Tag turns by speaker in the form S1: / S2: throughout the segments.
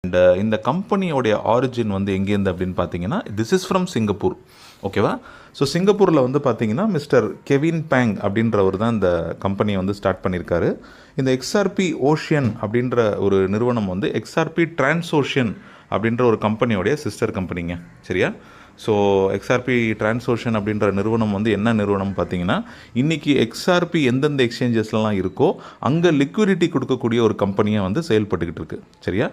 S1: And இந்த கம்பெனியோடைய origin வந்து எங்கேருந்து அப்படின்னு பார்த்தீங்கன்னா திஸ் இஸ் ஃப்ரம் சிங்கப்பூர். ஓகேவா? ஸோ சிங்கப்பூரில் வந்து பார்த்தீங்கன்னா மிஸ்டர் கெவின் பேங் அப்படின்றவர் தான் இந்த கம்பெனியை வந்து ஸ்டார்ட் பண்ணியிருக்காரு. இந்த எக்ஸ்ஆர்பி ஓஷியன் அப்படின்ற ஒரு நிறுவனம் வந்து எக்ஸ்ஆர்பி டிரான்ஸ்ஓஷியன் அப்படின்ற ஒரு கம்பெனியோடைய சிஸ்டர் கம்பெனிங்க. சரியா? ஸோ எக்ஸ்ஆர்பி டிரான்ஸ்ஓஷன் அப்படின்ற நிறுவனம் வந்து என்ன நிறுவனம் பார்த்தீங்கன்னா, இன்றைக்கி எக்ஸ்ஆர்பி எந்தெந்த எக்ஸ்சேஞ்சஸ்லாம் இருக்கோ அங்கே லிக்விடிட்டி கொடுக்கக்கூடிய ஒரு கம்பெனியாக வந்து செயல்பட்டுக்கிட்டு இருக்குது. சரியா?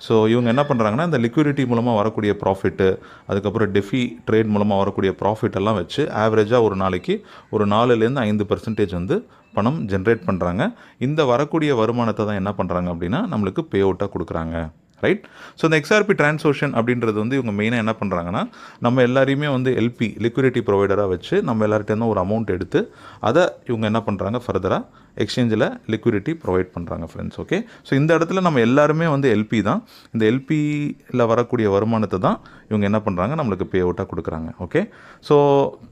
S1: ஸோ இவங்க என்ன பண்ணுறாங்கன்னா, இந்த லிக்விடிட்டி மூலமாக வரக்கூடிய ப்ராஃபிட்டு, அதுக்கப்புறம் டெஃபி ட்ரேட் மூலமாக வரக்கூடிய ப்ராஃபிட் எல்லாம் வச்சு ஆவரேஜாக ஒரு நாளைக்கு ஒரு 4-5% வந்து பணம் ஜென்ரேட் பண்ணுறாங்க. இந்த வரக்கூடிய வருமானத்தை தான் என்ன பண்ணுறாங்க அப்படின்னா நம்மளுக்கு பே அவுட்டாக கொடுக்குறாங்க. ரைட்? ஸோ இந்த எக்ஸ்ஆர்பி டிரான்ஸ்ஓஷன் அப்படின்றது வந்து இவங்க மெயினாக என்ன பண்ணுறாங்கன்னா, நம்ம எல்லாரையுமே வந்து எல்பி லிக்விடிட்டி ப்ரொவைடராக வச்சு நம்ம எல்லார்ட்டேருந்து ஒரு அமௌண்ட் எடுத்து அதை இவங்க என்ன பண்ணுறாங்க, ஃபர்தராக எக்ஸ்சேஞ்சில் லிக்விடிட்டி ப்ரொவைட் பண்ணுறாங்க ஃப்ரெண்ட்ஸ். ஓகே? ஸோ இந்த இடத்துல நம்ம எல்லாருமே வந்து எல்பி தான். இந்த எல்பியில் வரக்கூடிய வருமானத்தை தான் இவங்க என்ன பண்ணுறாங்க, நம்மளுக்கு பே அவுட்டாக கொடுக்குறாங்க. ஓகே? ஸோ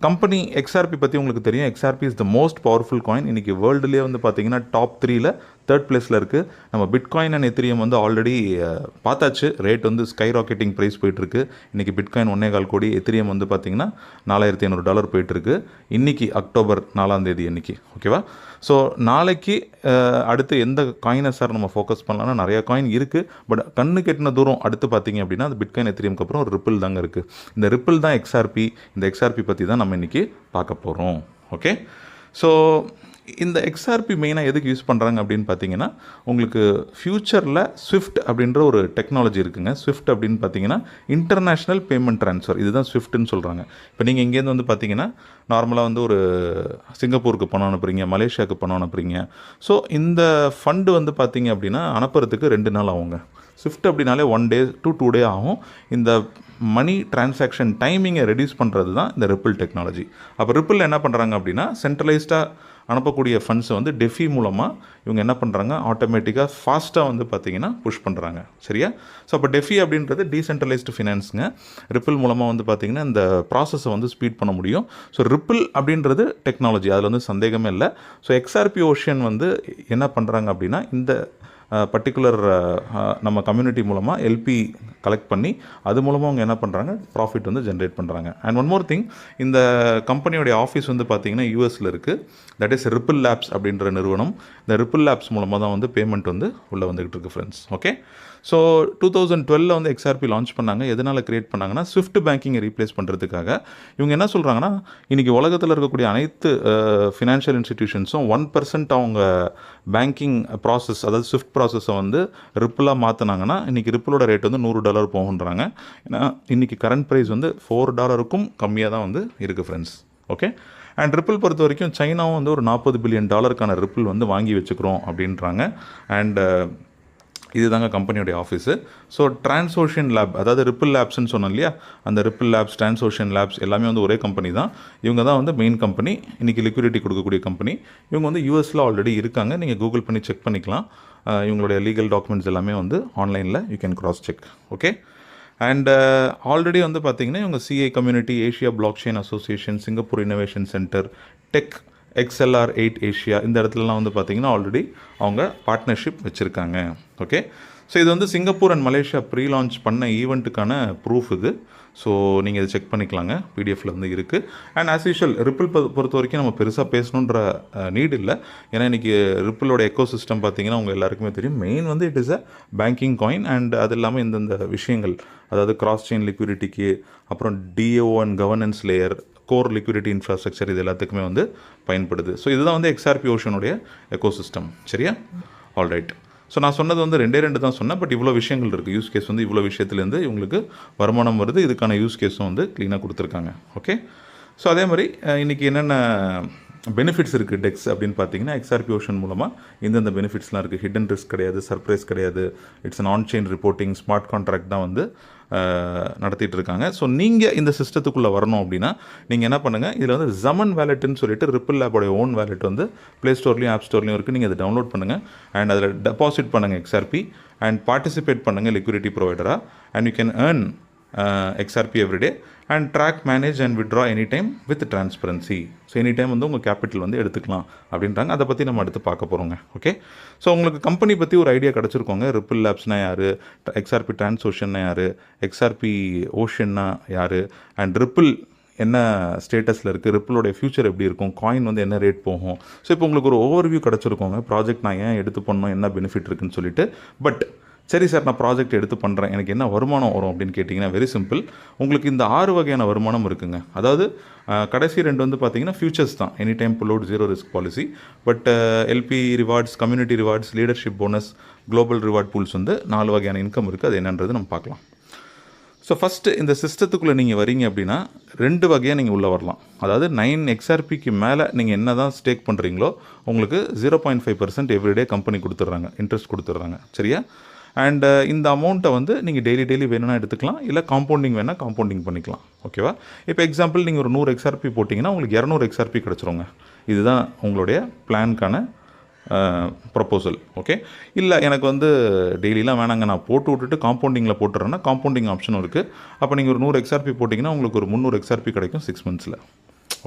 S1: கம்பெனி எக்ஸ்ஆர்பி பற்றி உங்களுக்கு தெரியும். XRP is the most powerful coin. இன்றைக்கி வேர்ல்டுலேயே வந்து பார்த்தீங்கன்னா டாப் 3ல் 3rd பிளேஸில் இருக்குது. நம்ம பிட்காயின் அண்ட் எத்திரியம் வந்து ஆல்ரெடி பார்த்தாச்சு. ரேட் வந்து ஸ்கை ராக்கெட்டிங் ப்ரைஸ் போயிட்டுருக்கு. இன்றைக்கி பிட்காயின் 1.25 கோடி, எத்திரியம் வந்து பார்த்திங்கன்னா $4,500 போயிட்டுருக்கு இன்றைக்கி அக்டோபர் 4ஆம் தேதி அன்றைக்கி. ஓகேவா? ஸோ நாளைக்கு அடுத்து எந்த காயினை சார் நம்ம ஃபோக்கஸ் பண்ணலாம்னா, நிறையா காயின் இருக்குது. பட் கண்ணு கெட்டின தூரம் அடுத்து பார்த்தீங்க அப்படின்னா அது பிட்காயின் எத்திரியம்க்கு அப்புறம் ஒரு ரிப்பிள் தாங்க இருக்குது. இந்த ரிப்பிள் தான் எக்ஸ்ஆர்பி. இந்த எக்ஸ்ஆர்பி பற்றி தான் நம்ம இன்றைக்கி பார்க்க போகிறோம். ஓகே? ஸோ இந்த எக்ஸ்ஆர்பி மெயினாக எதுக்கு யூஸ் பண்ணுறாங்க அப்படின்னு பார்த்தீங்கன்னா, உங்களுக்கு ஃப்யூச்சரில் ஸ்விஃப்ட் அப்படின்ற ஒரு டெக்னாலஜி இருக்குங்க. ஸ்விஃப்ட் அப்படின்னு பார்த்தீங்கன்னா இன்டர்நேஷ்னல் பேமெண்ட் ட்ரான்ஸ்ஃபர், இதுதான் ஸ்விஃப்ட்னு சொல்கிறாங்க. இப்போ நீங்கள் இங்கேருந்து வந்து பார்த்தீங்கன்னா நார்மலாக வந்து ஒரு சிங்கப்பூருக்கு பணம் அனுப்புகிறீங்க, மலேசியாவுக்கு பணம் அனுப்புகிறீங்க. ஸோ இந்த ஃபண்டு வந்து பார்த்தீங்க அப்படின்னா அனுப்புறதுக்கு 2 நாள் ஆகுங்க. ஸ்விஃப்ட் அப்படின்னாலே 1 day to 2 day ஆகும். இந்த மணி டிரான்சாக்ஷன் டைமிங்கை ரெடியூஸ் பண்ணுறது தான் இந்த ரிப்பிள் டெக்னாலஜி. அப்போ ரிப்பிள் என்ன பண்ணுறாங்க அப்படின்னா, சென்ட்ரலைஸ்டாக அனுப்பக்கூடிய ஃபண்ட்ஸை வந்து டெஃபி மூலமாக இவங்க என்ன பண்ணுறாங்க, ஆட்டோமேட்டிக்காக ஃபாஸ்ட்டாக வந்து பார்த்திங்கன்னா புஷ் பண்ணுறாங்க. சரியா? ஸோ அப்போ டெஃபி அப்படின்றது டீசென்ட்ரலைஸ்டு ஃபினான்ஸுங்க. ரிப்பிள் மூலமாக வந்து பார்த்திங்கன்னா இந்த ப்ராசஸை வந்து ஸ்பீட் பண்ண முடியும். ஸோ ரிப்பிள் அப்படின்றது டெக்னாலஜி, அதில் வந்து சந்தேகமே இல்லை. ஸோ எக்ஸ்ஆர்பி ஓஷியன் வந்து என்ன பண்ணுறாங்க அப்படின்னா, இந்த பர்டிகுலர் நம்ம கம்யூனிட்டி மூலமாக எல்பி கலெக்ட் பண்ணி அது மூலமாக அவங்க என்ன பண்ணுறாங்க, ப்ராஃபிட் வந்து ஜென்ரேட் பண்ணுறாங்க. அண்ட் ஒன் மோர் திங், இந்த கம்பெனியோடைய ஆஃபீஸ் வந்து பார்த்திங்கன்னா யூஎஸில் இருக்குது. தட் இஸ் ரிப்பிள் லேப்ஸ் அப்படின்ற நிறுவனம். இந்த ரிப்பிள் லேப்ஸ் மூலமாக தான் வந்து பேமெண்ட் வந்து உள்ளே வந்துகிட்டு இருக்குது ஃப்ரெண்ட்ஸ். ஓகே? ஸோ 2012 வந்து எக்ஸ்ஆர்பி லான்ச் பண்ணாங்க. எதனால் க்ரியேட் பண்ணாங்கன்னா, ஸ்விஃப்ட் பேங்கிங்கை ரீப்ளேஸ் பண்ணுறதுக்காக. இவங்க என்ன சொல்கிறாங்கன்னா, இன்றைக்கி உலகத்தில் இருக்கக்கூடிய அனைத்து ஃபினான்ஷியல் இன்ஸ்டிடியூஷன்ஸும் 1% அவங்க பேங்கிங் ப்ராசஸ், அதாவது ஸ்விஃப்ட் ப்ராசஸை வந்து ரிப்பிளாக மாற்றினாங்கன்னா இன்றைக்கி ரிப்பிளோட ரேட் வந்து $100 போகுன்றாங்க. ஏன்னா இன்றைக்கி கரண்ட் ப்ரைஸ் வந்து $4க்கும் கம்மியாக தான் வந்து இருக்குது ஃப்ரெண்ட்ஸ். ஓகே? அண்ட் ரிப்பிள் பொறுத்த வரைக்கும் சைனாவும் வந்து ஒரு $40 பில்லியன் ரிப்பிள் வந்து வாங்கி வச்சுக்கிறோம் அப்படின்றாங்க. அண்ட் இதுதாங்க கம்பெனியோடைய ஆஃபீஸு. ஸோ டிரான்ஸ்ஓஷியன் லேப், அதாவது ரிப்பிள் லேப்ஸ்ன்னு சொன்னோம் இல்லையா, அந்த ரிப்பிள் லேப்ஸ், டிரான்ஸ்ஓஷியன் லேப்ஸ் எல்லாமே வந்து ஒரே கம்பெனி தான். இவங்க தான் வந்து மெயின் கம்பெனி, இன்றைக்கி லிக்விடிட்டி கொடுக்கக்கூடிய கம்பெனி. இவங்க வந்து யூஎஸில் ஆல்ரெடி இருக்காங்க. நீங்கள் கூகுள் பண்ணி செக் பண்ணிக்கலாம். இவங்களுடைய லீகல் டாக்குமெண்ட்ஸ் எல்லாமே வந்து ஆன்லைனில் you can cross check. Okay? And already வந்து பார்த்திங்கன்னா இவங்க CI community, Asia block chain association, Singapore innovation centre, tech XLR8 Asia, இந்த இடத்துலலாம் வந்து பார்த்திங்கன்னா ஆல்ரெடி அவங்க பார்ட்னர்ஷிப் வச்சுருக்காங்க. ஓகே? ஸோ இது வந்து Singapore and Malaysia pre launch பண்ண ஈவெண்ட்டுக்கான ப்ரூஃப் இது. ஸோ நீங்கள் இதை செக் பண்ணிக்கலாங்க, பிடிஎஃப்பில் வந்து இருக்குது. அண்ட் ஆஸ் யூஷுவல் ரிப்பிள் பொறுத்த வரைக்கும் நம்ம பெருசாக பேசணுன்ற நீட் இல்லை. ஏன்னா இன்றைக்கி ரிப்பிளோட எக்கோ சிஸ்டம் பார்த்திங்கன்னா உங்கள் எல்லாருக்குமே தெரியும். மெயின் வந்து it is a banking coin. And அது இல்லாமல் இந்தந்த விஷயங்கள், அதாவது கிராஸ் செயின் லிக்விடிட்டிக்கு, அப்புறம் DAO and governance layer, core liquidity infrastructure, இது எல்லாத்துக்குமே வந்து பயன்படுது. ஸோ இதுதான் வந்து எக்ஸ்ஆர்பி ஓஷனுடைய எக்கோசிஸ்டம். சரியா? ஆல்ரைட். ஸோ நான் சொன்னது வந்து 2 தான் சொன்னேன். பட் இவ்வளோ விஷயங்கள் இருக்குது. யூஸ் கேஸ் வந்து இவ்வளோ விஷயத்துலேருந்து இவங்களுக்கு வருமானம் வருது. இதுக்கான யூஸ் கேஸும் வந்து க்ளீனாக கொடுத்துருக்காங்க. ஓகே? ஸோ அதே மாதிரி இன்றைக்கி என்னென்ன பெனிஃபிட்ஸ் இருக்குது டெக்ஸ் அப்படின்னு பார்த்தீங்கன்னா, எக்ஸ்ஆர்பி ஓஷன் மூலமாக இந்தந்த பெனிஃபிட்ஸ்லாம் இருக்குது. ஹிடன் ரிஸ்க் கிடையாது, சர்ப்ரைஸ் கிடையாது, it's an on chain reporting, smart contract தான் வந்து நடத்திட்டு இருக்காங்க. ஸோ நீங்கள் இந்த சிஸ்டத்துக்குள்ளே வரணும் அப்படின்னா நீங்கள் என்ன பண்ணுங்கள், இதில் வந்து ஜமன் வேலெட்டுன்னு சொல்லிட்டு ரிப்பிள் லேப்போடைய ஓன் வேலெட் வந்து ப்ளே ஸ்டோர்லையும் ஆப் ஸ்டோர்லையும் இருக்குது. நீங்கள் அதை டவுன்லோட் பண்ணுங்கள் அண்ட் அதில் டெபாசிட் பண்ணுங்கள் எக்ஸ்ஆர்பி அண்ட் பார்ட்டிசிபேட் பண்ணுங்கள் லிக்விடிட்டி ப்ரொவைடராக. And you can earn XRP everyday and track manage and withdraw any time with transparency. So any time வந்து உங்கள் கேபிட்டல் வந்து எடுத்துக்கலாம் அப்படின்றாங்க. அதை பற்றி நம்ம அடுத்து பார்க்க போகிறோங்க. ஓகே, ஸோ உங்களுக்கு கம்பெனி பற்றி ஒரு ஐடியா கிடச்சிருக்கோங்க. ரிப்பிள் லேப்ஸ்னா யார், XRP டிரான்ஸ்ஓஷன்னா யார், XRP ஓஷன்னா யார், அண்ட் ரிப்பிள் என்ன ஸ்டேட்டஸில் இருக்குது, ரிப்பிளோடைய ஃபியூச்சர் எப்படி இருக்கும், காயின் வந்து என்ன ரேட் போகும். ஸோ இப்போ உங்களுக்கு ஒரு ஓவர்வியூ கிடச்சிருக்கோங்க. ப்ராஜெக்ட் நான் ஏன் எடுத்து பண்ணணும், என்ன பெனிஃபிட் இருக்குன்னு சொல்லிட்டு. பட் சரி சார், நான் ப்ராஜெக்ட் எடுத்து பண்ணுறேன், எனக்கு என்ன வருமானம் வரும் அப்படின்னு கேட்டிங்கன்னா வெரி சிம்பிள். உங்களுக்கு இந்த 6 வகையான வருமானம் இருக்குங்க. அதாவது கடைசி 2 வந்து பார்த்தீங்கன்னா ஃபியூச்சர்ஸ் தான், any time pull out, zero risk policy. But LP rewards, community rewards, leadership bonus, global reward pools வந்து 4 வகையான இன்கம் இருக்குது. அது என்னன்றது நம்ம பார்க்கலாம். ஸோ ஃபஸ்ட்டு இந்த சிஸ்டத்துக்குள்ளே நீங்கள் வரீங்க அப்படின்னா 2 வகையாக நீங்கள் உள்ளே வரலாம். அதாவது 9 XRPக்கு மேலே நீங்கள் என்ன தான் ஸ்டேக் பண்ணுறீங்களோ உங்களுக்கு 0.5% எவ்ரிடே கம்பெனி கொடுத்துட்றாங்க, இன்ட்ரெஸ்ட் கொடுத்துட்றாங்க. சரியா? அண்ட் இந்த அமௌண்ட்டை வந்து நீங்கள் டெய்லி வேணும்னா எடுத்துக்கலாம், இல்லை காம்பவுண்டிங் வேணால் காம்பவுண்டிங் பண்ணிக்கலாம். ஓகேவா? இப்போ எக்ஸாம்பிள் நீங்கள் ஒரு 100 XRP போட்டிங்கன்னா உங்களுக்கு 200 XRP கிடச்சிருங்க. இதுதான் உங்களுடைய பிளான்க்கான ப்ரொப்போசல். ஓகே, இல்லை எனக்கு வந்து டெய்லிலாம் வேணாங்க, நான் போட்டு விட்டுட்டு காம்பவுண்டிங்கில் போட்டுறேன்னா காம்பவுண்டிங் ஆப்ஷனும் இருக்குது. அப்போ நீங்கள் ஒரு 100 XRP போட்டிங்கன்னா உங்களுக்கு ஒரு 300 XRP கிடைக்கும் 6 மந்த்ஸில்.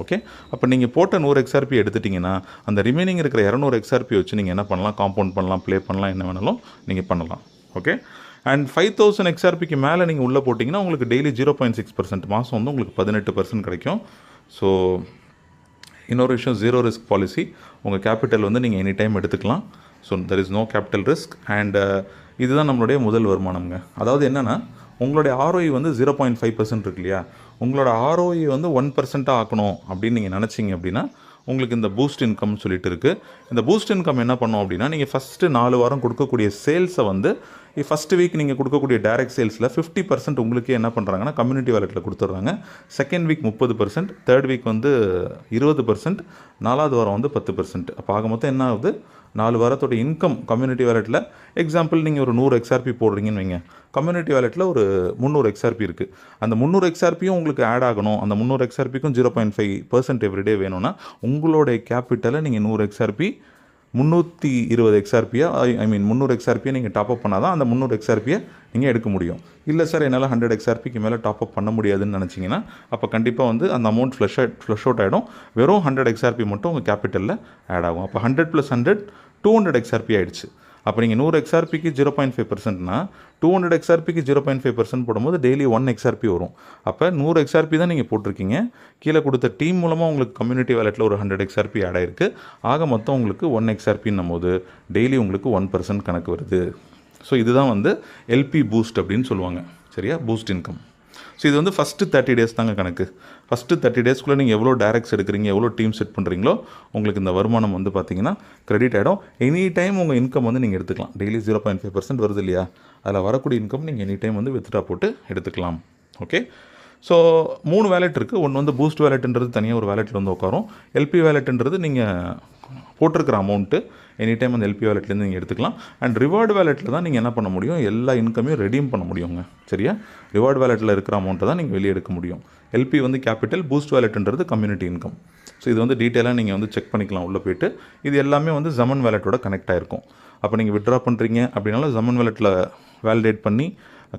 S1: ஓகே, அப்போ நீங்கள் போட்ட 100 XRP எடுத்துட்டிங்கன்னா அந்த ரிமைனிங் இருக்கிற 200 XRP வச்சு நீங்கள் என்ன பண்ணலாம், காம்பவுண்ட் பண்ணலாம், ப்ளே பண்ணலாம், என்ன வேணாலும் நீங்கள் பண்ணலாம். ஓகே, அண்ட் 5000 XRPக்கு மேலே நீங்கள் உள்ளே போட்டிங்கன்னா உங்களுக்கு டெய்லி 0.6% மாதம் வந்து உங்களுக்கு 18% கிடைக்கும். ஸோ இன்னொரு விஷயம், ஜீரோ ரிஸ்க் பாலிசி. உங்கள் கேபிட்டல் வந்து நீங்கள் எனி டைம் எடுத்துக்கலாம். So there is no capital risk. And இதுதான் நம்மளுடைய முதல் வருமானம்ங்க. அதாவது என்னென்னா, உங்களுடைய ROI வந்து 0.5% இருக்கு இல்லையா, உங்களோட ROI வந்து 1% ஆக்கணும் அப்படின்னு நீங்கள் நினச்சிங்க அப்படின்னா உங்களுக்கு இந்த பூஸ்ட் இன்கம்னு சொல்லிட்டு இருக்குது. இந்த பூஸ்ட் இன்கம் என்ன பண்ணோம் அப்படின்னா, நீங்கள் ஃபஸ்ட்டு 4 வாரம் கொடுக்கக்கூடிய சேல்ஸை வந்து ஃபஸ்ட்டு வீக் நீங்கள் கொடுக்கக்கூடிய டைரக்ட் சேல்ஸில் 50% உங்களுக்கே என்ன பண்ணுறாங்கன்னா கம்யூனிட்டி வாலெட்டில் கொடுத்துட்றாங்க. செகண்ட் வீக் 30%, தேர்ட் வீக் வந்து 20%, 4வது வாரம் வந்து 10%. அப்போ ஆக மொத்தம் என்ன ஆகுது, 4 வாரத்தோட இன்கம் கம்யூனிட்டி வாலெட்டில். எக்ஸாம்பிள் நீங்கள் ஒரு 100 XRP போடுறீங்கன்னு வைங்க, கம்யூனிட்டி வாலெட்டில் ஒரு 300 XRP இருக்குது. அந்த 300 XRPயும் உங்களுக்கு ஆட் ஆகணும். அந்த 300 XRPக்கும் 0.5% எவ்ரிடே வேணும்னா உங்களுடைய கேபிட்டலை நீங்கள் 100 XRP 320 XRPயா, ஐ மீன் 300 XRPயை நீங்கள் டாப்அப் பண்ணால் தான் அந்த 300 XRPயை நீங்கள் எடுக்க முடியும். இல்லை சார் என்னால் 100 XRPக்கு மேலே டாப்அப் பண்ண முடியாதுன்னு நினச்சிங்கன்னா அப்போ கண்டிப்பாக வந்து அந்த அமௌண்ட் ஃப்ளஷ் அவுட் ஆகிடும். வெறும் 100 XRP மட்டும் உங்கள் கேபிட்டலில் ஆட் ஆகும். அப்போ 100 + 100 200 XRP ஆகிடுச்சு. அப்போ நீங்கள் 100 XRPக்கு 0.5%னா 200 XRPக்கு 0.5% போடும்போது டெய்லி 1 XRP வரும். அப்போ 100 XRP தான் நீங்கள் போட்டிருக்கீங்க. கீழே கொடுத்த டீம் மூலமாக உங்களுக்கு கம்யூனிட்டி வாலெட்டில் ஒரு 100 XRP ஆட் ஆகிருக்கு. ஆக மொத்தம் உங்களுக்கு 1 XRPன்னும் போது டெய்லி உங்களுக்கு 1% கணக்கு வருது. ஸோ இதுதான் வந்து LP பூஸ்ட் அப்படின்னு சொல்லுவாங்க. சரியா? Boost income. ஸோ இது வந்து ஃபஸ்ட்டு 30 days தாங்க கணக்கு. ஃபஸ்ட்டு 30 daysக்குள்ளே நீங்கள் எவ்வளோ டைரக்ட்ஸ் எடுக்கிறீங்க, எவ்வளோ டீம் செட் பண்ணுறீங்களோ உங்களுக்கு இந்த வருமானம் வந்து பார்த்தீங்கன்னா கிரெடிட் ஆகிடும். எனி டைம் உங்கள் இன்கம் வந்து நீங்கள் எடுத்துக்கலாம். டெய்லி 0.5% வருது இல்லையா, அதில் வரக்கூடிய இன்கம் நீங்கள் எனி டைம் வந்து வித்ட்ரா போட்டு எடுத்துக்கலாம். ஓகே, ஸோ 3 வேலெட் இருக்குது. ஒன்று வந்து பூஸ்ட் வேலெட்டுன்றது தனியாக ஒரு வேலெட்டில் வந்து உட்காரும். LP வேலெட்டுன்றது நீங்கள் போட்டிருக்கிற அமௌண்ட்டு எனி டைம் அந்த LP வேலெட்லேருந்து நீங்கள் எடுத்துக்கலாம். அண்ட் ரிவார்டு வேலெட்டில் தான் நீங்கள் என்ன பண்ண முடியும், எல்லா இன்கமையும் ரெடீம் பண்ண முடியுங்க. சரியா? ரிவார்டு வேலெட்டில் இருக்கிற அமௌண்ட்டை தான் நீங்கள் வெளியே எடுக்க முடியும். LP வந்து கேபிட்டல், பூஸ்ட் வேலெட்டுன்றது கம்யூனிட்டி இன்கம். ஸோ இது வந்து டீட்டெயிலாக நீங்கள் வந்து செக் பண்ணிக்கலாம் உள்ளே போய்ட்டு. இது எல்லாமே வந்து ஜமன் வேலெட்டோட கனெக்ட் ஆகிருக்கும். அப்போ நீங்கள் வித்ட்ரா பண்ணுறீங்க அப்படின்னாலும் ஜமன் வேலெட்டில் வேலிடேட் பண்ணி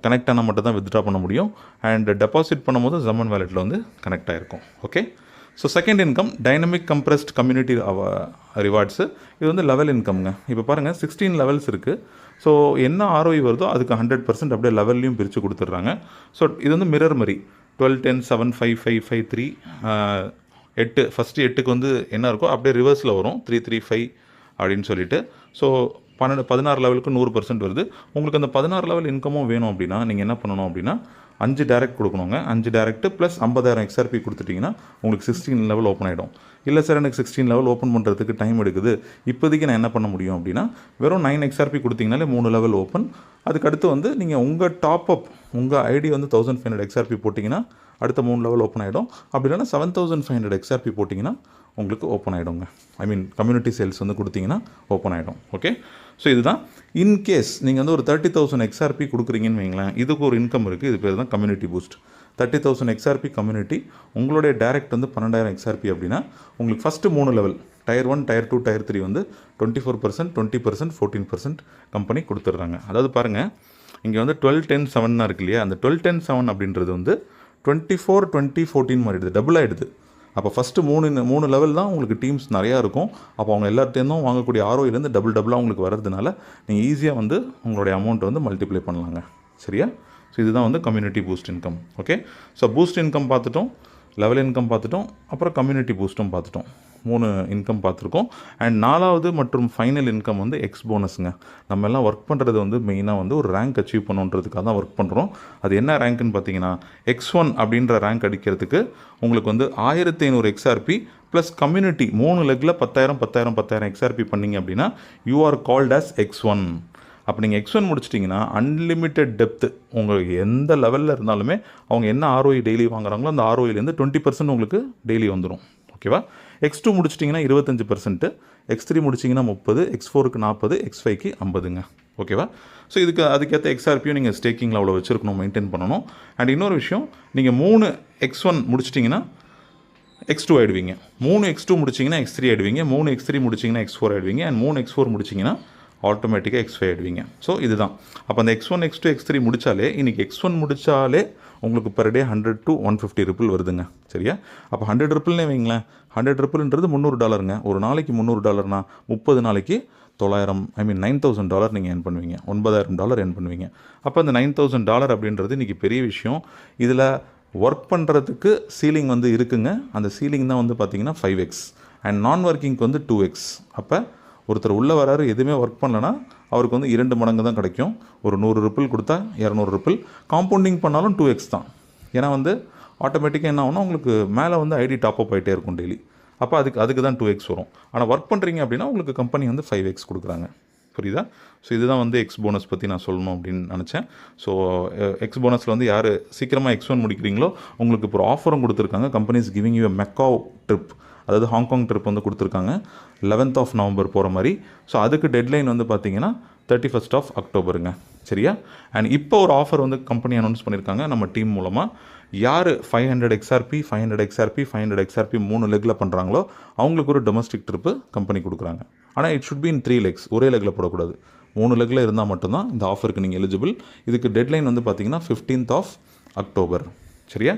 S1: கனெக்ட் ஆனால் மட்டும் தான் வித்ட்ரா பண்ண முடியும். அண்ட் டெபாசிட் பண்ணும்போது ஜமன் வேலெட்டில் வந்து கனெக்ட் ஆகிருக்கும். Okay, so second income dynamic compressed community rewards. இது வந்து லெவல் இன்கம்ங்க. இப்போ பாருங்கள் 16 லெவல்ஸ் இருக்குது. ஸோ என்ன ROI வருதோ அதுக்கு 100% அப்படியே லெவல்லையும் பிரித்து கொடுத்துட்றாங்க. ஸோ இது வந்து மிரர் மாதிரி 12, 10, 7, 5, 5, 5, 3, 8. ஃபஸ்ட்டு 8க்கு வந்து என்ன இருக்கோ அப்படியே ரிவர்ஸில் வரும் 3, 3, 5 அப்படின்னு சொல்லிட்டு. ஸோ 16 லெவலுக்கு 100% வருது. உங்களுக்கு அந்த 16 லெவல் இன்கமும் வேணும் அப்படின்னா நீங்கள் என்ன பண்ணணும் அப்படின்னா 5 டைரக்ட் கொடுக்கணுங்க. 5 டைரக்ட் ப்ளஸ் 50,000 XRP கொடுத்துட்டிங்கன்னா உங்களுக்கு 16 லெவல் ஓப்பன் ஆகிடும். இல்லை சார் எனக்கு 16 லெவல் ஓப்பன் பண்ணுறதுக்கு டைம் எடுக்குது, இப்போதைக்கு நான் என்ன பண்ண முடியும் அப்படின்னா வெறும் 9 XRP கொடுத்தீங்கனாலே 3 லெவல் ஓப்பன். அதுக்கடுத்து வந்து நீங்கள் உங்கள் டாப்அப் உங்கள் ஐடி வந்து 1500 XRP போட்டிங்கன்னா அடுத்த 3 லெவல் ஓப்பன் ஆகிடும். அப்படி இல்லைனா 7500 XRP போட்டிங்கன்னா உங்களுக்கு ஓப்பன் ஆகிடுங்க. ஐ மீன் கம்யூனிட்டி சேல்ஸ் வந்து கொடுத்தீங்கன்னா ஓப்பன் ஆகிடும். ஓகே, ஸோ இதுதான். இன்கேஸ் நீங்கள் வந்து ஒரு 30,000 XRP கொடுக்குறீங்கன்னு வைங்களேன், இதுக்கு ஒரு இன்கம் இருக்குது. இது பேர் தான் கம்யூனிட்டி பூஸ்ட். 30,000 XRP கம்யூனிட்டி, உங்களுடைய டைரக்ட் வந்து 12,000 XRP அப்படின்னா உங்களுக்கு first 3 level Tier 1, Tier 2, Tier 3 வந்து 24%, 20%, 14% கம்பெனி கொடுத்துட்றாங்க. அதாவது பாருங்கள், இங்கே வந்து 12-10-7 இருக்கு இல்லையா, அந்த 12-10-7 அப்படின்றது வந்து 24-20-14 மாறிடுது, டபுள் ஆகிடுது. அப்போ ஃபஸ்ட்டு 3 லெவல் தான் உங்களுக்கு டீம்ஸ் நிறையா இருக்கும். அப்போ அவங்க எல்லாத்தையும் வாங்கக்கூடிய ஆர்ஓயிலேருந்து டபுளாக உங்களுக்கு வர்றதுனால நீங்கள் ஈஸியாக வந்து உங்களுடைய அமௌண்ட்டை வந்து மல்டிப்ளை பண்ணலாங்க. சரியா? ஸோ இதுதான் வந்து community boost income. Okay, so boost income பார்த்துட்டோம், லெவல் இன்கம் பார்த்துட்டோம், அப்புறம் கம்யூனிட்டி பூஸ்ட்டும் பார்த்துட்டோம். 3 இன்கம் பார்த்துருக்கோம். அண்ட் 4வது மற்றும் ஃபைனல் இன்கம் வந்து எக்ஸ் போனஸுங்க. நம்ம எல்லாம் ஒர்க் பண்ணுறது வந்து மெயினாக வந்து ஒரு ரேங்க் அச்சீவ் பண்ணுன்றதுக்காக தான் ஒர்க் பண்ணுறோம். அது என்ன ரேங்க்குன்னு பார்த்தீங்கன்னா X1 அப்படின்ற ரேங்க் அடிக்கிறதுக்கு உங்களுக்கு வந்து 1500 XRP ப்ளஸ் கம்யூனிட்டி 3 லெக்கில் 10,000 XRP பண்ணிங்க அப்படின்னா you are called as X1. அப்போ நீங்கள் X1 முடிச்சிட்டிங்கன்னா அன்லிமிட்டெட் டெப்த்து, உங்களுக்கு எந்த லெவலில் இருந்தாலுமே அவங்க என்ன ஆர்ஓஇ டெய்லி வாங்குறாங்களோ அந்த ஆர்ஓயிலேருந்து 20% உங்களுக்கு டெய்லி வந்துடும். ஓகேவா? X2 முடிச்சிட்டிங்கன்னா 25%, X3 முடிச்சிங்கன்னா 30, X4க்கு 40, X5க்கு 50ங்க. ஓகேவா? ஸோ அதுக்கேற்ற XRPயும் நீங்கள் ஸ்டேக்கிங்கில் அவ்வளோ வச்சுருக்கணும், மெயின்டைன் பண்ணணும். அண்ட் இன்னொரு விஷயம், நீங்கள் 3 X1 முடிச்சிட்டிங்கன்னா X2 ஆகிடுவீங்க, 3 X2 முடிச்சிங்கன்னா X3 ஆகிடுவீங்க, 3 X3 முடிச்சிங்கன்னா X4 ஆகிடுவீங்க, and 3 X4 முடிச்சிங்கன்னா ஆட்டோமேட்டிக்காக X5 ஆகிடுவீங்க. ஸோ இதுதான். அப்போ அந்த X1, X2, X3 முடித்தாலே, இன்றைக்கி X1 முடித்தாலே உங்களுக்கு பர் டே 100 to 150 ரிப்பிள் வருதுங்க. சரியா? அப்போ 100 ரிப்பிள்னே வைங்களேன், 100 ரிப்பிள்ன்றது $300. ஒரு நாளைக்கு $300 30 நாளைக்கு $9,000 நீங்கள் ஏர்ன் பண்ணுவீங்க, $9,000 ஏர்ன் பண்ணுவீங்க. அப்போ அந்த $9,000 அப்படின்றது இன்றைக்கி பெரிய விஷயம். இதில் ஒர்க் பண்ணுறதுக்கு சீலிங் வந்து இருக்குங்க. அந்த சீலிங் தான் வந்து பார்த்திங்கன்னா 5x அண்ட் நான் ஒர்க்கிங்க்கு வந்து 2x. அப்போ ஒருத்தர் உள்ளே வராரு, எதுவுமே ஒர்க் பண்ணலன்னா அவருக்கு வந்து 2 மடங்கு தான் கிடைக்கும். ஒரு 100 ரிப்பிள் கொடுத்தா 200 ரிப்பிள். காம்பவுண்டிங் பண்ணாலும் 2x தான். ஏன்னா வந்து ஆட்டோமேட்டிக்காக என்ன ஆகும்னா உங்களுக்கு மேலே வந்து ஐடி டாப் அப் ஆகிட்டே இருக்கும் டெய்லி. அப்போ அதுக்கு தான் 2x வரும். ஆனால் ஒர்க் பண்ணுறீங்க அப்படின்னா உங்களுக்கு கம்பெனி வந்து 5x கொடுக்குறாங்க. புரியுதா? ஸோ இதுதான் வந்து எக்ஸ் போனஸ் பற்றி நான் சொல்லணும் அப்படின்னு நினச்சேன். ஸோ எக்ஸ் போனஸில் வந்து யார் சீக்கிரமாக X1 முடிக்கிறீங்களோ உங்களுக்கு இப்போ ஒரு ஆஃபரும் கொடுத்துருக்காங்க. Companies giving you Macau trip, அதாவது ஹாங்காங் ட்ரிப் வந்து கொடுத்துருக்காங்க 11th of November போகிற மாதிரி. ஸோ அதுக்கு டெட்லைன் வந்து பார்த்தீங்கன்னா 31st of October. சரியா? அண்ட் இப்போ ஒரு ஆஃபர் வந்து கம்பெனி அனௌன்ஸ் பண்ணியிருக்காங்க நம்ம டீம் மூலமாக. யார் 500 XRP 500 XRP 3 லெக்கில் பண்ணுறாங்களோ அவங்களுக்கு ஒரு டொமஸ்டிக் ட்ரிப்பு கம்பெனி கொடுக்குறாங்க. ஆனால் it should be in 3 legs, ஒரே லெக்கில் போடக்கூடாது. 3 லெக்கில் இருந்தால் மட்டும்தான் இந்த ஆஃபருக்கு நீங்கள் எலிஜிபிள். இதுக்கு டெட்லைன் வந்து பார்த்தீங்கன்னா 15th of October. சரியா?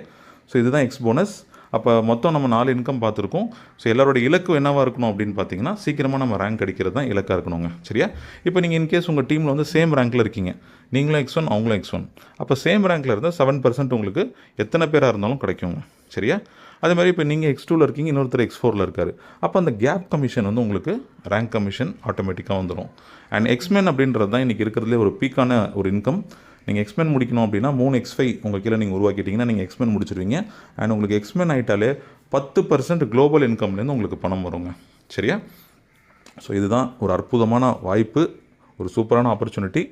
S1: ஸோ இதுதான் எக்ஸ் போனஸ். அப்போ மொத்தம் நம்ம 4 இன்கம் பார்த்துருக்கோம். ஸோ எல்லாரோட இலக்கு என்னவாக இருக்கணும் அப்படின்னு பார்த்தீங்கன்னா சீக்கிரமாக நம்ம ரேங்க் அடிக்கிறது தான் இலக்காக இருக்கணுங்க. சரியா? இப்போ நீங்கள் இன்கேஸ் உங்கள் டீமில் வந்து சேம் ரேங்க்கில் இருக்கீங்க, நீங்களும் X1 அவங்களும் X1, அப்போ சேம் ரேங்க்கில் இருந்தால் 7% உங்களுக்கு எத்தனை பேராக இருந்தாலும் கிடைக்குங்க. சரியா? அதே மாதிரி இப்போ நீங்கள் X2ல் இருக்கீங்க, இன்னொருத்தர் X4ல் இருக்கார், அப்போ அந்த கேப் கமிஷன் வந்து உங்களுக்கு ரேங்க் கமிஷன் ஆட்டோமேட்டிக்காக வந்துடும். அண்ட் எக்ஸ்மென் அப்படின்றது தான் இன்றைக்கி இருக்கிறதுலே ஒரு பீக்கான ஒரு இன்கம். நீங்கள் எக்ஸ்மென் முடிக்கணும் அப்படின்னா 3 X5 உங்கள் கீழே நீங்கள் உருவாக்கிட்டீங்கன்னா நீங்கள் எக்ஸ்மென் முடிச்சிருவீங்க. அண்ட் உங்களுக்கு எக்ஸ்மென் ஆகிட்டாலே 10% குளோபல் இன்கம்லேருந்து உங்களுக்கு பணம் வருங்க. சரியா? ஸோ இதுதான் ஒரு அற்புதமான வாய்ப்பு, ஒரு சூப்பரான ஆப்பர்ச்சுனிட்டி.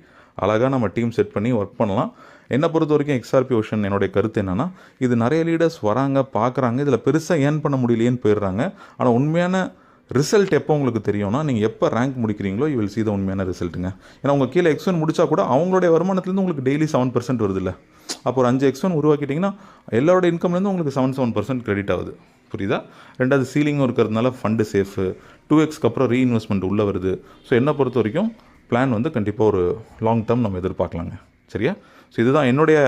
S1: அழகாக நம்ம டீம் செட் பண்ணி ஒர்க் பண்ணலாம். என்னை பொறுத்த வரைக்கும் XRP ஓஷன் என்னுடைய கருத்து என்னென்னா, இது நிறைய லீடர்ஸ் வராங்க, பார்க்குறாங்க, இதில் பெருசாக ஏர்ன் பண்ண முடியலையேன்னு போயிடுறாங்க. ஆனால் உண்மையான ரிசல்ட் எப்போ உங்களுக்கு தெரியும்னா, நீங்கள் எப்போ ரேங்க் முடிக்கிறீங்களோ யூ வில் see the உண்மையான ரிசல்ட்டுங்க. ஏன்னா உங்கள் கீழே X1 முடித்தா கூட அவங்களுடைய வருமானத்துலேருந்து உங்களுக்கு டெய்லி 7% வருது இல்லை. அப்போ ஒரு 5 X1 உருவாக்கிட்டிங்கன்னா எல்லாரோட இன்கம்லேருந்து உங்களுக்கு 7% கிரெடிட் ஆகுது. புரியுதா? ரெண்டாவது சீலிங்கும் இருக்கிறதுனால ஃபண்டு சேஃபு, 2xக்கு அப்புறம் ரீஇன்வெஸ்ட்மெண்ட் உள்ளே வருது. ஸோ என்னை பொறுத்த வரைக்கும் பிளான் வந்து கண்டிப்பாக ஒரு லாங் டேர்ம் நம்ம எதிர்பார்க்கலாங்க. சரியா? ஸோ இதுதான் என்னுடைய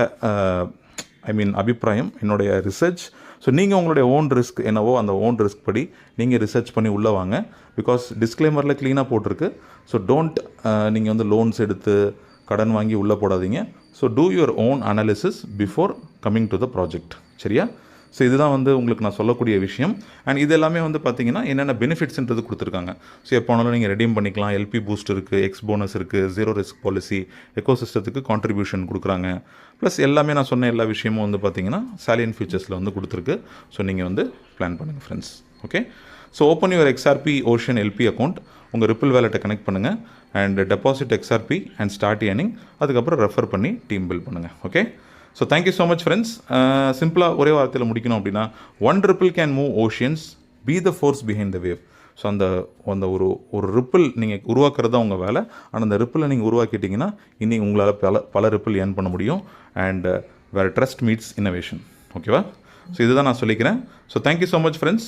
S1: அபிப்பிராயம், என்னுடைய ரிசர்ச். ஸோ நீங்கள் உங்களுடைய ஓன் ரிஸ்க் என்னவோ அந்த ஓன் ரிஸ்க் படி நீங்கள் ரிசர்ச் பண்ணி உள்ளே வாங்க. பிகாஸ் டிஸ்க்ளைமரில் க்ளீனாக போட்டிருக்கு. ஸோ டோன்ட் நீங்கள் வந்து லோன்ஸ் எடுத்து கடன் வாங்கி உள்ளே போடாதீங்க. So two your own analysis before coming to the project. சரியா? ஸோ இதுதான் வந்து உங்களுக்கு நான் சொல்லக்கூடிய விஷயம். அண்ட் இது எல்லாமே வந்து பார்த்தீங்கன்னா என்னென்ன பெனிஃபிட்ஸ்ன்றது கொடுத்துருக்காங்க. ஸோ எப்போ வேணாலும் நீங்கள் ரெடீம் பண்ணிக்கலாம். எல்பி பூஸ்ட் இருக்குது, எக்ஸ் போனஸ் இருக்குது, ஜீரோ ரிஸ்க் பாலிசி, எக்கோசிஸ்டத்துக்கு கான்ட்ரிபியூஷன் கொடுக்குறாங்க. ப்ளஸ் எல்லாமே நான் சொன்ன எல்லா விஷயமும் வந்து பார்த்தீங்கன்னா சாலியன் ஃபியூச்சர்ஸில் வந்து கொடுத்துருக்கு. ஸோ நீங்கள் வந்து பிளான் பண்ணுங்கள் friends. Okay? So open your XRP ocean LP account, உங்கள் ரிப்பிள் வேலெட்டை கனெக்ட் பண்ணுங்கள் and deposit XRP and start earning. அதுக்கப்புறம் ரெஃபர் பண்ணி டீம் பில்ட் பண்ணுங்கள். Okay? So thank you so much friends. சிம்பிளாக ஒரே வார்த்தையில் முடிக்கணும் அப்படின்னா, 1 ripple can move oceans, be the force behind the wave. So அந்த ஒரு ரிப்பிள் நீங்கள் உருவாக்குறது தான் உங்கள் வேலை. ஆனால் அந்த ரிப்பிளை நீங்கள் உருவாக்கிட்டிங்கன்னா இனி உங்களால் பல ரிப்பிள் ஏர்ன் பண்ண முடியும். அண்ட் வேறு ட்ரஸ்ட் மீட்ஸ் இன்னோவேஷன். ஓகேவா? ஸோ இதுதான் நான் சொல்லிக்கிறேன். So thank you so much friends.